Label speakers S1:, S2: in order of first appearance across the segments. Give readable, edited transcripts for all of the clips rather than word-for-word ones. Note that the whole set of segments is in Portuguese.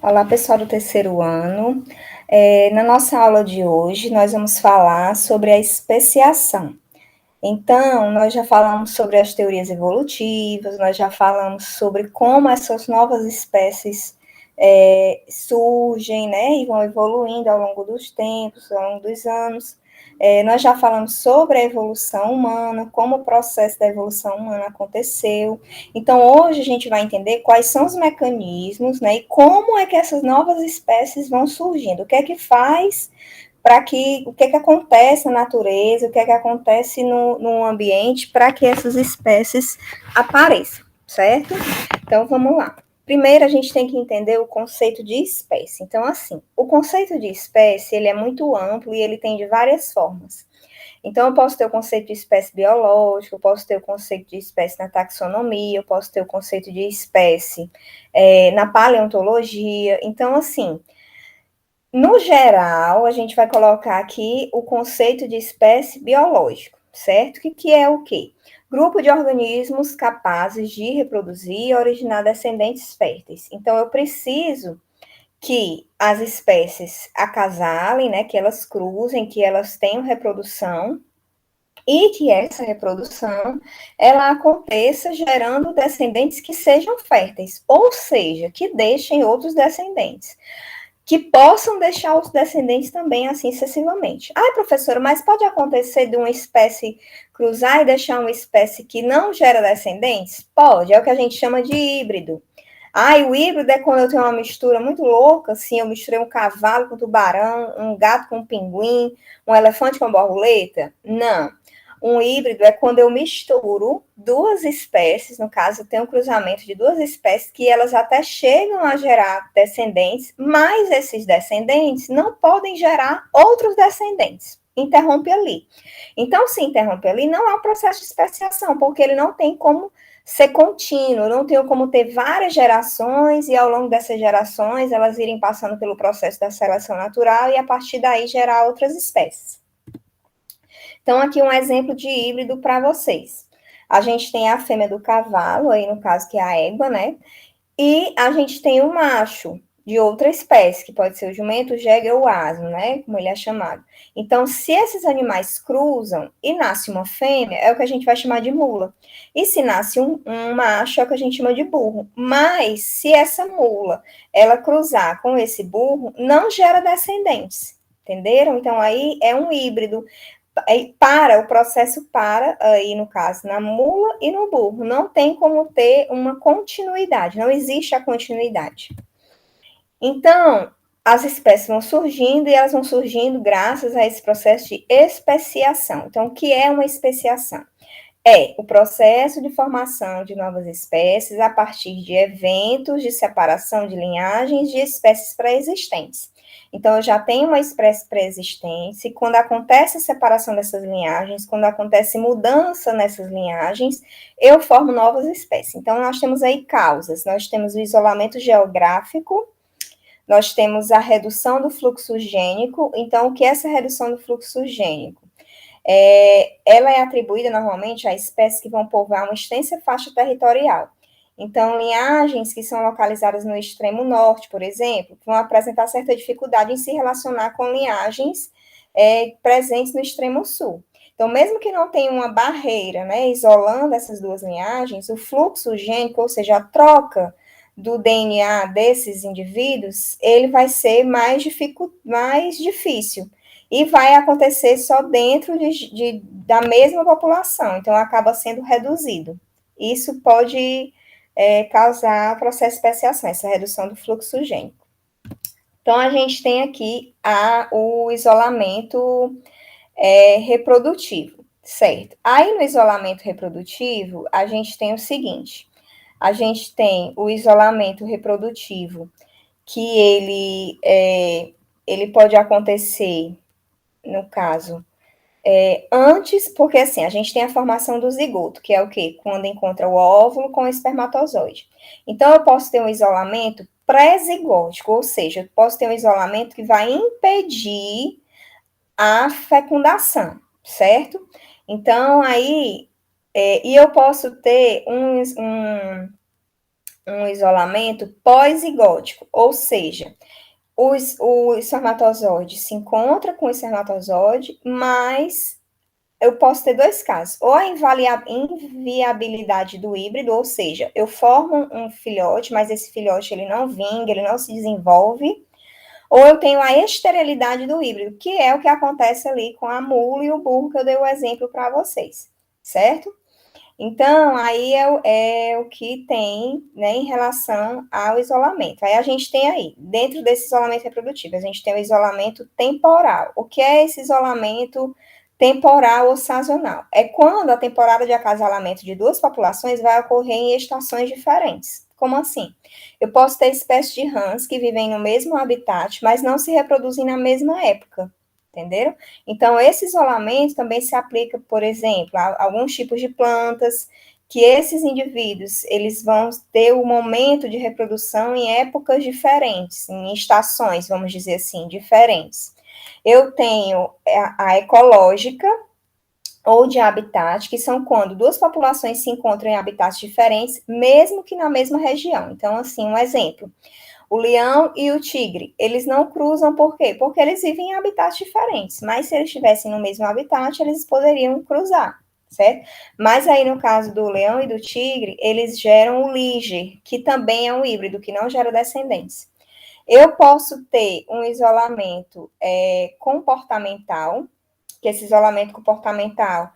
S1: Olá, pessoal do terceiro ano. Na nossa aula de hoje, nós vamos falar sobre a especiação. Então, nós já falamos sobre as teorias evolutivas, nós já falamos sobre como essas novas espécies surgem, né, e vão evoluindo ao longo dos tempos, ao longo dos anos. Nós já falamos sobre a evolução humana, como o processo da evolução humana aconteceu. Então, hoje a gente vai entender quais são os mecanismos, né, e como é que essas novas espécies vão surgindo, o que é que faz para que o que acontece na natureza, o que acontece no ambiente para que essas espécies apareçam, certo? Então vamos lá. Primeiro a gente tem que entender o conceito de espécie. Então assim, o conceito de espécie ele é muito amplo e ele tem de várias formas. Então, eu posso ter o conceito de espécie biológica, eu posso ter o conceito de espécie na taxonomia, eu posso ter o conceito de espécie na paleontologia. Então, assim, no geral, a gente vai colocar aqui o conceito de espécie biológico, certo? Que é o quê? Grupo de organismos capazes de reproduzir e originar descendentes férteis. Então, eu preciso que as espécies acasalem, né, que elas cruzem, que elas tenham reprodução e que essa reprodução ela aconteça gerando descendentes que sejam férteis, ou seja, que deixem outros descendentes que possam deixar os descendentes também assim sucessivamente. Ai, professora, mas pode acontecer de uma espécie cruzar e deixar uma espécie que não gera descendentes? Pode, é o que a gente chama de híbrido. Ai, o híbrido é quando eu tenho uma mistura muito louca, assim, eu misturei um cavalo com um tubarão, um gato com um pinguim, um elefante com uma borboleta? Não. Um híbrido é quando eu misturo duas espécies, no caso, eu tenho um cruzamento de duas espécies que elas até chegam a gerar descendentes, mas esses descendentes não podem gerar outros descendentes. Interrompe ali. Então, se interrompe ali, não é um processo de especiação, porque ele não tem como ser contínuo, não tem como ter várias gerações e ao longo dessas gerações elas irem passando pelo processo da seleção natural e a partir daí gerar outras espécies. Então, aqui um exemplo de híbrido para vocês. A gente tem a fêmea do cavalo, aí no caso que é a égua, né? E a gente tem o macho de outra espécie, que pode ser o jumento, o jegue ou o asno, né? Como ele é chamado. Então, se esses animais cruzam e nasce uma fêmea, é o que a gente vai chamar de mula. E se nasce um macho, é o que a gente chama de burro. Mas, se essa mula, ela cruzar com esse burro, não gera descendentes. Entenderam? Então, aí é um híbrido o processo para aí no caso na mula e no burro, não tem como ter uma continuidade, não existe a continuidade. Então, as espécies vão surgindo e elas vão surgindo graças a esse processo de especiação. Então, o que é uma especiação? É o processo de formação de novas espécies a partir de eventos de separação de linhagens de espécies pré-existentes. Então, eu já tenho uma espécie pré-existente, e quando acontece a separação dessas linhagens, quando acontece mudança nessas linhagens, eu formo novas espécies. Então, nós temos aí causas, nós temos o isolamento geográfico, nós temos a redução do fluxo gênico. Então, o que é essa redução do fluxo gênico? Ela é atribuída normalmente a espécies que vão povoar uma extensa faixa territorial. Então, linhagens que são localizadas no extremo norte, por exemplo, vão apresentar certa dificuldade em se relacionar com linhagens presentes no extremo sul. Então, mesmo que não tenha uma barreira, né, isolando essas duas linhagens, o fluxo gênico, ou seja, a troca do DNA desses indivíduos, ele vai ser mais difícil e vai acontecer só dentro da mesma população, então acaba sendo reduzido. Isso pode causar processo de especiação, essa redução do fluxo gênico. Então, a gente tem aqui o isolamento reprodutivo, certo? Aí, no isolamento reprodutivo, a gente tem o seguinte, a gente tem o isolamento reprodutivo, que ele pode acontecer no caso, antes, porque assim, a gente tem a formação do zigoto, que é o quê? Quando encontra o óvulo com o espermatozoide. Então, eu posso ter um isolamento pré-zigótico, ou seja, eu posso ter um isolamento que vai impedir a fecundação, certo? Então, aí, e eu posso ter um isolamento pós-zigótico, ou seja, o espermatozoide se encontra com o espermatozoide, mas eu posso ter dois casos, ou a inviabilidade do híbrido, ou seja, eu formo um filhote, mas esse filhote ele não vinga, ele não se desenvolve, ou eu tenho a esterilidade do híbrido, que é o que acontece ali com a mula e o burro, que eu dei o exemplo para vocês, certo? Então, aí é o que tem, né, em relação ao isolamento. Aí a gente tem aí, dentro desse isolamento reprodutivo, a gente tem o isolamento temporal. O que é esse isolamento temporal ou sazonal? É quando a temporada de acasalamento de duas populações vai ocorrer em estações diferentes. Como assim? Eu posso ter espécies de rãs que vivem no mesmo habitat, mas não se reproduzem na mesma época. Entenderam? Então, esse isolamento também se aplica, por exemplo, a alguns tipos de plantas, que esses indivíduos, eles vão ter o momento de reprodução em épocas diferentes, em estações, vamos dizer assim, diferentes. Eu tenho a ecológica, ou de habitat, que são quando duas populações se encontram em habitats diferentes, mesmo que na mesma região. Então, assim, um exemplo. O leão e o tigre, eles não cruzam por quê? Porque eles vivem em habitats diferentes, mas se eles estivessem no mesmo habitat, eles poderiam cruzar, certo? Mas aí no caso do leão e do tigre, eles geram o liger, que também é um híbrido, que não gera descendentes. Eu posso ter um isolamento comportamental, que esse isolamento comportamental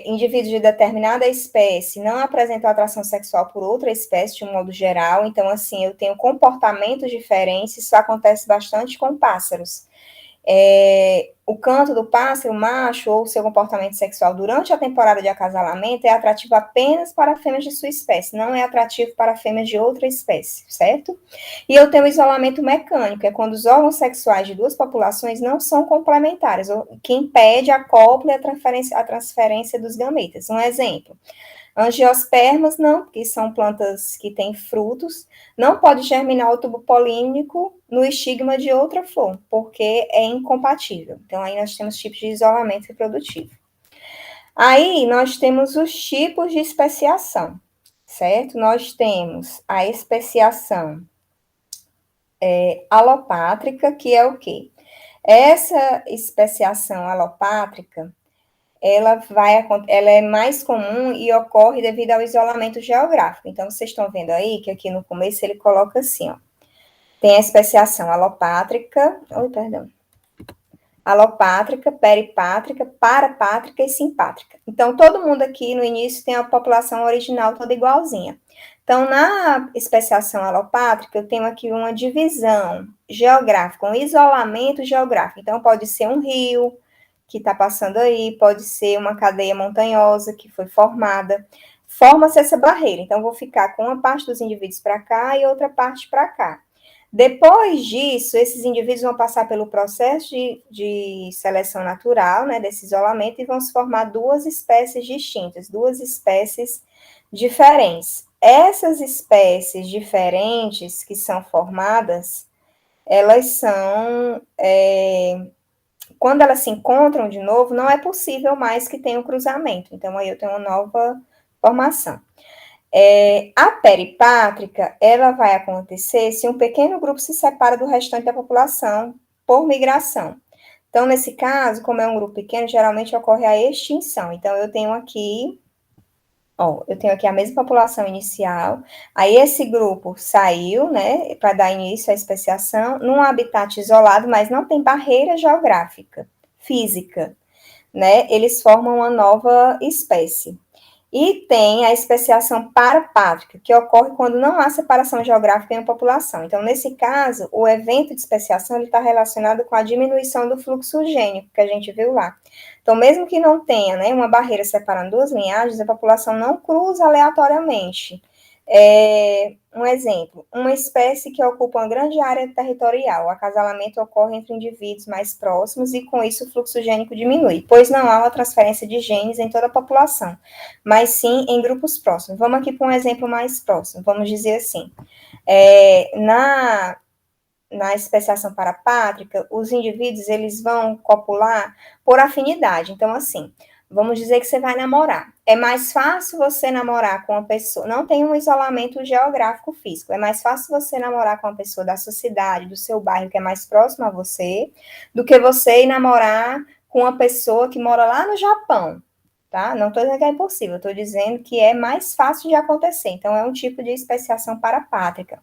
S1: indivíduos de determinada espécie não apresentam atração sexual por outra espécie, de um modo geral. Então, assim, eu tenho comportamentos diferentes, isso acontece bastante com pássaros. O canto do pássaro macho ou seu comportamento sexual durante a temporada de acasalamento é atrativo apenas para fêmeas de sua espécie, não é atrativo para fêmeas de outra espécie, certo? E eu tenho o isolamento mecânico, é quando os órgãos sexuais de duas populações não são complementares, o que impede a cópula e a transferência dos gametas. Um exemplo, angiospermas, não, porque são plantas que têm frutos, não pode germinar o tubo polínico no estigma de outra flor, porque é incompatível. Então, aí nós temos tipos de isolamento reprodutivo. Aí, nós temos os tipos de especiação, certo? Nós temos a especiação alopátrica, que é o quê? Essa especiação alopátrica, ela é mais comum e ocorre devido ao isolamento geográfico. Então, vocês estão vendo aí que aqui no começo ele coloca assim, ó. Tem a especiação alopátrica, alopátrica, peripátrica, parapátrica e simpátrica. Então, todo mundo aqui no início tem a população original toda igualzinha. Então, na especiação alopátrica, eu tenho aqui uma divisão geográfica, um isolamento geográfico. Então, pode ser um rio que está passando aí, pode ser uma cadeia montanhosa que foi formada. Forma-se essa barreira. Então, vou ficar com uma parte dos indivíduos para cá e outra parte para cá. Depois disso, esses indivíduos vão passar pelo processo de seleção natural, né, desse isolamento, e vão se formar duas espécies distintas, duas espécies diferentes. Essas espécies diferentes que são formadas, elas são, quando elas se encontram de novo, não é possível mais que tenha um cruzamento. Então, aí eu tenho uma nova formação. A peripátrica, ela vai acontecer se um pequeno grupo se separa do restante da população por migração. Então, nesse caso, como é um grupo pequeno, geralmente ocorre a extinção. Então, eu tenho aqui a mesma população inicial, aí esse grupo saiu, né, para dar início à especiação, num habitat isolado, mas não tem barreira geográfica, física, né, eles formam uma nova espécie. E tem a especiação parapátrica, que ocorre quando não há separação geográfica em uma população. Então, nesse caso, o evento de especiação está relacionado com a diminuição do fluxo gênico, que a gente viu lá. Então, mesmo que não tenha, né, uma barreira separando duas linhagens, a população não cruza aleatoriamente. Um exemplo, uma espécie que ocupa uma grande área territorial, o acasalamento ocorre entre indivíduos mais próximos e, com isso, o fluxo gênico diminui, pois não há uma transferência de genes em toda a população, mas sim em grupos próximos. Vamos aqui para um exemplo mais próximo, vamos dizer assim, na especiação parapátrica, os indivíduos, eles vão copular por afinidade. Então, assim, vamos dizer que você vai namorar. É mais fácil você namorar com uma pessoa, não tem um isolamento geográfico físico, é mais fácil você namorar com uma pessoa da sua cidade, do seu bairro, que é mais próximo a você, do que você ir namorar com uma pessoa que mora lá no Japão, tá? Não estou dizendo que é impossível, estou dizendo que é mais fácil de acontecer. Então, é um tipo de especiação parapátrica,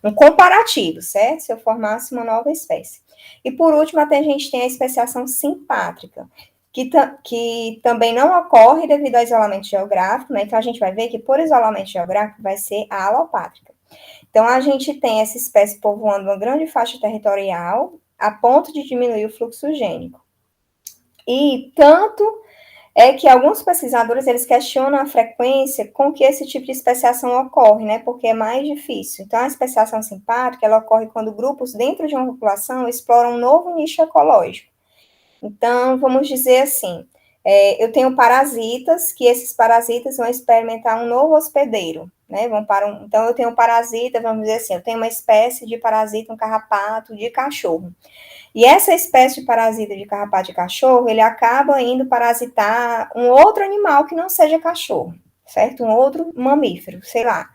S1: um comparativo, certo? Se eu formasse uma nova espécie. E, por último, até a gente tem a especiação simpátrica, que também não ocorre devido ao isolamento geográfico, né? Então, a gente vai ver que, por isolamento geográfico, vai ser a alopátrica. Então, a gente tem essa espécie povoando uma grande faixa territorial, a ponto de diminuir o fluxo gênico. E tanto é que alguns pesquisadores, eles questionam a frequência com que esse tipo de especiação ocorre, né, porque é mais difícil. Então, a especiação simpátrica, ela ocorre quando grupos dentro de uma população exploram um novo nicho ecológico. Então, vamos dizer assim, eu tenho parasitas, que esses parasitas vão experimentar um novo hospedeiro, né, então, eu tenho um parasita, vamos dizer assim, eu tenho uma espécie de parasita, um carrapato de cachorro. E essa espécie de parasita de carrapato de cachorro, ele acaba indo parasitar um outro animal que não seja cachorro, certo? Um outro mamífero, sei lá.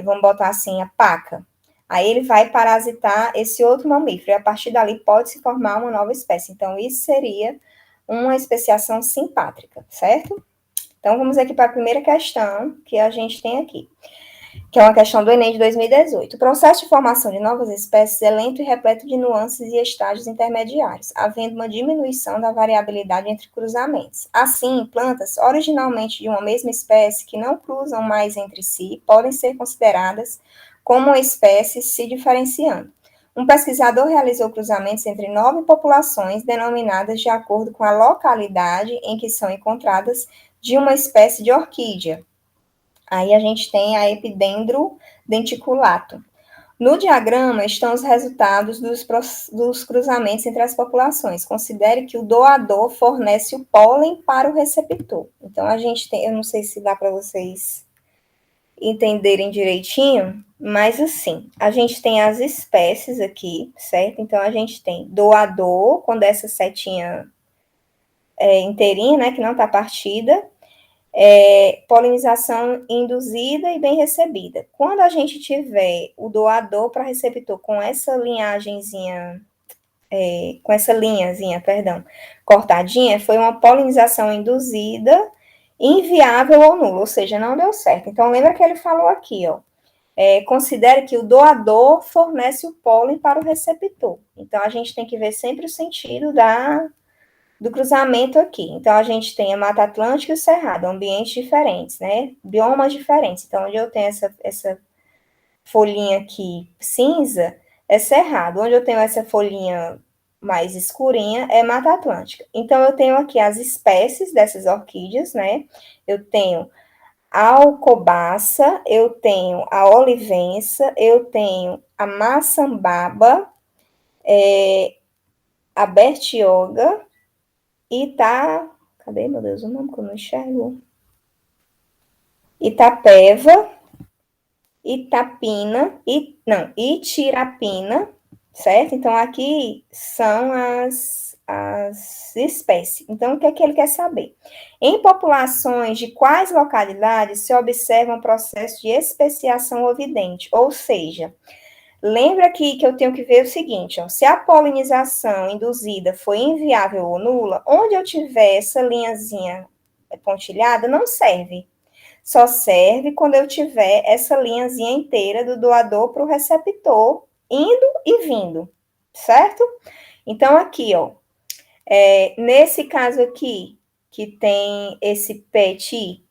S1: Vamos botar assim, a paca. Aí ele vai parasitar esse outro mamífero, e a partir dali pode se formar uma nova espécie. Então, isso seria uma especiação simpátrica, certo? Então, vamos aqui para a primeira questão que a gente tem aqui, que é uma questão do Enem de 2018. O processo de formação de novas espécies é lento e repleto de nuances e estágios intermediários, havendo uma diminuição da variabilidade entre cruzamentos. Assim, plantas originalmente de uma mesma espécie que não cruzam mais entre si podem ser consideradas como uma espécie se diferenciando. Um pesquisador realizou cruzamentos entre 9 populações denominadas de acordo com a localidade em que são encontradas de uma espécie de orquídea. Aí a gente tem a Epidendro denticulatum. No diagrama estão os resultados dos cruzamentos entre as populações. Considere que o doador fornece o pólen para o receptor. Então, a gente tem, eu não sei se dá para vocês entenderem direitinho, mas assim, a gente tem as espécies aqui, certo? Então, a gente tem doador, quando essa setinha inteirinha, né, que não está partida, polinização induzida e bem recebida. Quando a gente tiver o doador para receptor com essa linhazinha, cortadinha, foi uma polinização induzida, inviável ou nula, ou seja, não deu certo. Então, lembra que ele falou aqui, ó, considere que o doador fornece o pólen para o receptor. Então, a gente tem que ver sempre o sentido do cruzamento aqui. Então, a gente tem a Mata Atlântica e o Cerrado, ambientes diferentes, né? Biomas diferentes. Então, onde eu tenho essa folhinha aqui cinza, é Cerrado. Onde eu tenho essa folhinha mais escurinha, é Mata Atlântica. Então, eu tenho aqui as espécies dessas orquídeas, né? Eu tenho a alcobaça, eu tenho a olivença, eu tenho a maçambaba, a bertioga, cadê, meu Deus, o nome que eu não enxergo? Itapeva, Itirapina, certo? Então, aqui são as espécies. Então, o que é que ele quer saber? Em populações de quais localidades se observa um processo de especiação ovidente? Ou seja, lembra aqui que eu tenho que ver o seguinte, ó, se a polinização induzida foi inviável ou nula, onde eu tiver essa linhazinha pontilhada, não serve. Só serve quando eu tiver essa linhazinha inteira do doador para o receptor, indo e vindo, certo? Então, aqui, ó, nesse caso aqui, que tem esse petit,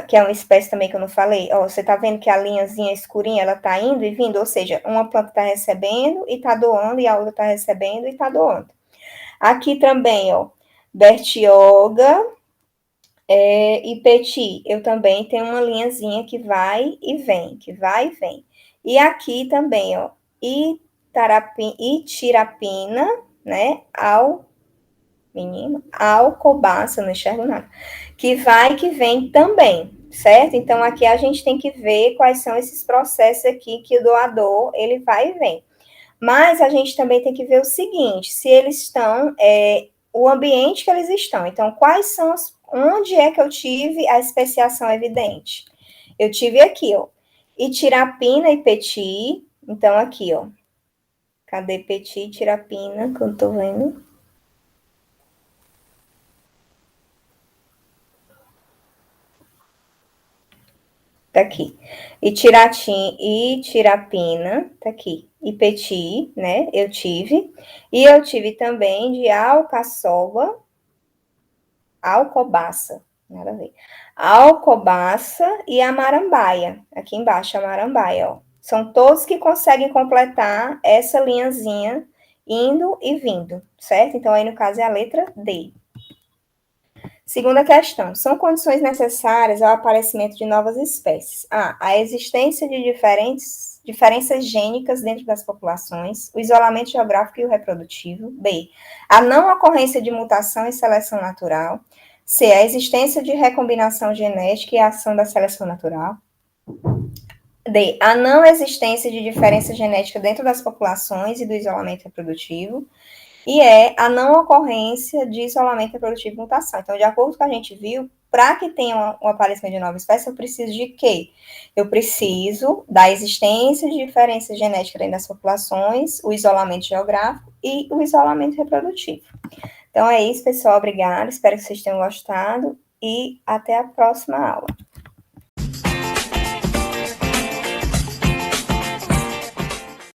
S1: que é uma espécie também que eu não falei, ó, você tá vendo que a linhazinha escurinha, ela tá indo e vindo, ou seja, uma planta tá recebendo e tá doando, e a outra tá recebendo e tá doando. Aqui também, ó, Bertioga e Petit, eu também tenho uma linhazinha que vai e vem, que vai e vem. E aqui também, ó, Itirapina, né, alcobaça, não enxergo nada, que vai e que vem também, certo? Então, aqui a gente tem que ver quais são esses processos aqui que o doador, ele vai e vem. Mas a gente também tem que ver o seguinte, se eles estão o ambiente que eles estão. Então, onde é que eu tive a especiação evidente? Eu tive aqui, ó, Itirapina e Peti. Então, aqui, ó. Cadê Peti e Tirapina, que eu tô vendo? Tá aqui. Itirapina, tá aqui. E Peti, né? Eu tive. E eu tive também de Alcobaça, nada a ver. Alcobaça e a Marambaia. Aqui embaixo, a Marambaia, ó. São todos que conseguem completar essa linhazinha indo e vindo, certo? Então, aí no caso é a letra D. Segunda questão. São condições necessárias ao aparecimento de novas espécies. A existência de diferenças gênicas dentro das populações, o isolamento geográfico e o reprodutivo. B. A não ocorrência de mutação e seleção natural. C. A existência de recombinação genética e a ação da seleção natural. D. A não existência de diferença genética dentro das populações e do isolamento reprodutivo. E é a não ocorrência de isolamento reprodutivo e mutação. Então, de acordo com o que a gente viu, para que tenha um aparecimento de nova espécie, eu preciso de quê? Eu preciso da existência de diferença genética dentro das populações, o isolamento geográfico e o isolamento reprodutivo. Então é isso, pessoal. Obrigada. Espero que vocês tenham gostado e até a próxima aula.